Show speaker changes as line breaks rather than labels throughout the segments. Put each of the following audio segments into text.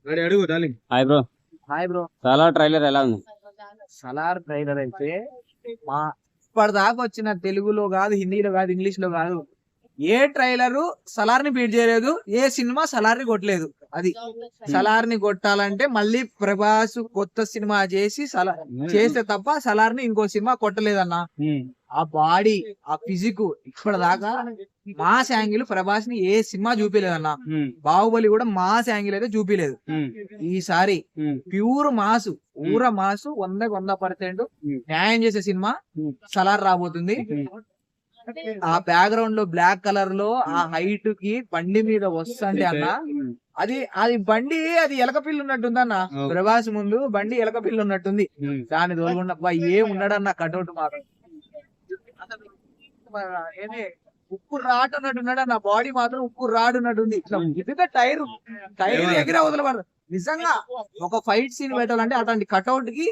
అడుగు darling.
Hi bro.
Hi bro.
Salaar trailer ఎలా ఉంది?
సలార్ ట్రైలర్ అయితే మా ఇప్పటిదాకా వచ్చిన తెలుగులో కాదు, హిందీలో కాదు, ఇంగ్లీష్ లో కాదు, ఏ ట్రైలరు సలార్ ని బీట్ చేయలేదు. ఏ సినిమా సలార్ ని కొట్టలేదు. అది సలార్ ని కొట్టాలంటే మళ్ళీ ప్రభాస్ కొత్త సినిమా చేసి చేస్తే తప్ప సలార్ ని ఇంకో సినిమా కొట్టలేదన్నా. ఆ బాడీ, ఆ ఫిజిక్ ఇప్పటిదాకా మాస్ యాంగిల్ ప్రభాస్ ని ఏ సినిమా చూపించలేదన్నా. బాహుబలి కూడా మాస్ యాంగిల్ అయితే చూపించలేదు. ఈసారి ప్యూర్ మాసు, ఊర మాసు 100% న్యాయం చేసే సినిమా సలార్ రాబోతుంది. ఆ బ్యాక్గ్రౌండ్ లో బ్లాక్ కలర్ లో ఆ హైట్ కి బండి మీద వస్తుంటే అన్న, అది బండి అది ఎలక పిల్లి ఉన్నట్టుంది అన్న. ప్రభాస్ ముందు బండి ఎలక పిల్లి ఉన్నట్టుంది. దాని తోలుకుండా ఏం ఉన్నాడన్న కటౌట్ మాత్రం ఉప్పు రాడ్ ఉన్నట్టున్నాడు అన్న. బాడీ మాత్రం ఉప్పు రాడ్ ఉన్నట్టుంది. ఇట్లా టైర్ ఎగిరే వదలబడదు. నిజంగా ఒక ఫైట్ సీన్ పెట్టాలంటే అట్లాంటి కటౌట్ కి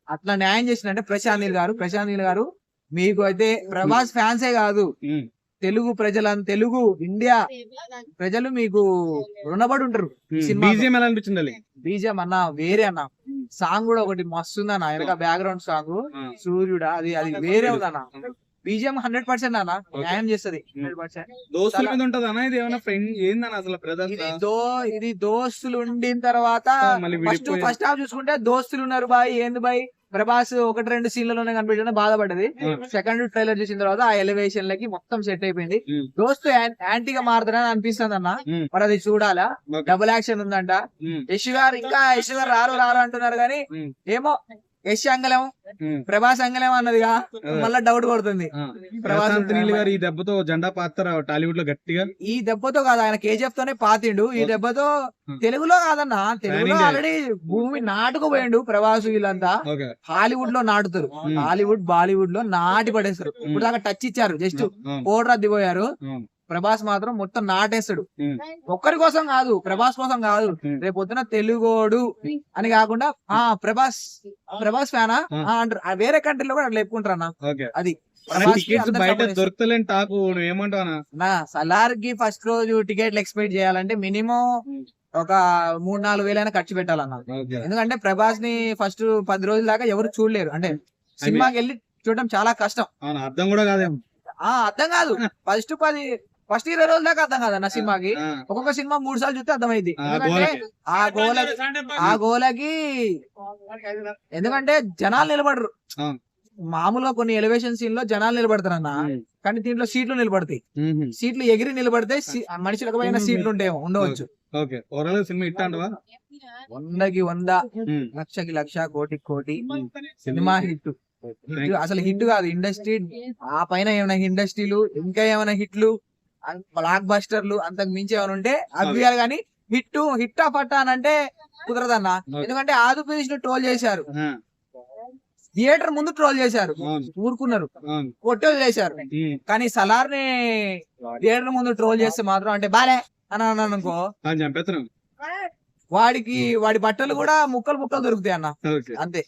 అట్లా న్యాయం చేసినంటే ప్రశాంత్ నీల్ గారు మీకు అయితే ప్రభాస్ ఫ్యాన్సే కాదు, తెలుగు తెలుగు ఇండియా ప్రజలు మీకు రుణపడి ఉంటారు. బీజిఎం అన్న వేరే అన్న. సాంగ్ కూడా ఒకటి మస్తు ఉంది అన్న. వెనక బ్యాక్గ్రౌండ్ సాంగ్ సూర్యుడా, అది వేరే ఉందన్న. బీజిఎం 100% అన్న న్యాయం చేస్తుంది. ఇది దోస్తులు ఉండిన తర్వాత ఫస్ట్ హాఫ్ చూసుకుంటే దోస్తులు ఉన్నారు బాయ్, ఏంది బాయ్ ప్రభాస్ 1-2 సీన్లలోనే కనిపించడం బాధపడ్డది. సెకండ్ ట్రైలర్ చూసిన తర్వాత ఆ ఎలివేషన్ లకి మొత్తం సెట్ అయిపోయింది. దోస్తు యాంటీగా మారుతారని అనిపిస్తుంది అన్న. మరి అది చూడాలా. డబుల్ యాక్షన్ ఉందంట. యశ్ గారు రారు అంటున్నారు కానీ ఏమో యశ్ అంగలేం ప్రభాస్ అంగలేం అన్నదిగా మళ్ళా డౌట్ కొడుతుంది.
ప్రభాస్ గారు ఈ దెబ్బతో జెండా పాతారా టాలీవుడ్ లో గట్టిగా?
ఈ దెబ్బతో కాదు, ఆయన కేజీఎఫ్ తోనే పాతిండు. ఈ దెబ్బతో తెలుగులో కాదన్నా, తెలుగులో ఆల్రెడీ భూమి నాటుకుపోయిండు ప్రభాస్. వీళ్ళంతా హాలీవుడ్ లో నాటుతారు. హాలీవుడ్ బాలీవుడ్ లో నాటి పడేస్తారు. ఇప్పుడు దాకా టచ్ ఇచ్చారు, జస్ట్ పోడ్రా దిపోయారు. ప్రభాస్ మాత్రం మొత్తం నాటేస్తాడు. ఒక్కరి కోసం కాదు, ప్రభాస్ కోసం కాదు, రేపు పొద్దున తెలుగోడు అని కాకుండా ప్రభాస్ ఫ్యానా అంటారు. వేరే కంట్రీలో కూడా అట్లా చెప్పుకుంటారు అన్న. అది నా సలార్ కి ఫస్ట్ రోజు టికెట్లు ఎక్స్పెక్ట్ చేయాలంటే మినిమం ఒక 3-4 వేలైనా ఖర్చు పెట్టాలన్న. ఎందుకంటే ప్రభాస్ ని ఫస్ట్ 10 రోజుల దాకా ఎవరు చూడలేరు. అంటే సినిమాకి వెళ్ళి చూడడం చాలా కష్టం.
అర్థం కూడా కాదేమో.
అర్థం కాదు. ఫస్ట్ 20 రోజుల దాకా అర్థం కాదన్న సినిమాకి. ఒక్కొక్క సినిమా 3 సార్లు చూస్తే అర్థమైంది. ఆ గోలకి ఎందుకంటే జనాలు నిలబడరు. మామూలుగా కొన్ని ఎలివేషన్ సీన్ లో జనాలు నిలబడతారన్న, కానీ దీంట్లో సీట్లు నిలబడతాయి. సీట్లు ఎగిరి నిలబడితే మనిషి రకమైన సీట్లు ఉంటాయేమో, ఉండవచ్చు. 100కి 100, 1,00,000కి 1,00,000, కోటికి కోటి సినిమా హిట్. అసలు హిట్ కాదు, ఇండస్ట్రీ ఆ పైన ఏమైనా ఇండస్ట్రీలు ఇంకా ఏమైనా హిట్లు బ్లాక్ బస్టర్లు అంతకు మించి ఏమైనా ఉంటే అభియాలు. కానీ హిట్ పట్టా అని అంటే కుదరదన్న. ఎందుకంటే ఆదిపురుష్ ను ట్రోల్ చేశారు, థియేటర్ ముందు ట్రోల్ చేశారు, ఊరుకున్నారు, కొట్టేలు చేశారు. కానీ సలార్ ని థియేటర్ ముందు ట్రోల్ చేస్తే మాత్రం అంటే బాలే అని అన్నాను అనుకో, వాడి బట్టలు కూడా ముక్కలు దొరుకుతాయి అన్న. అంతే.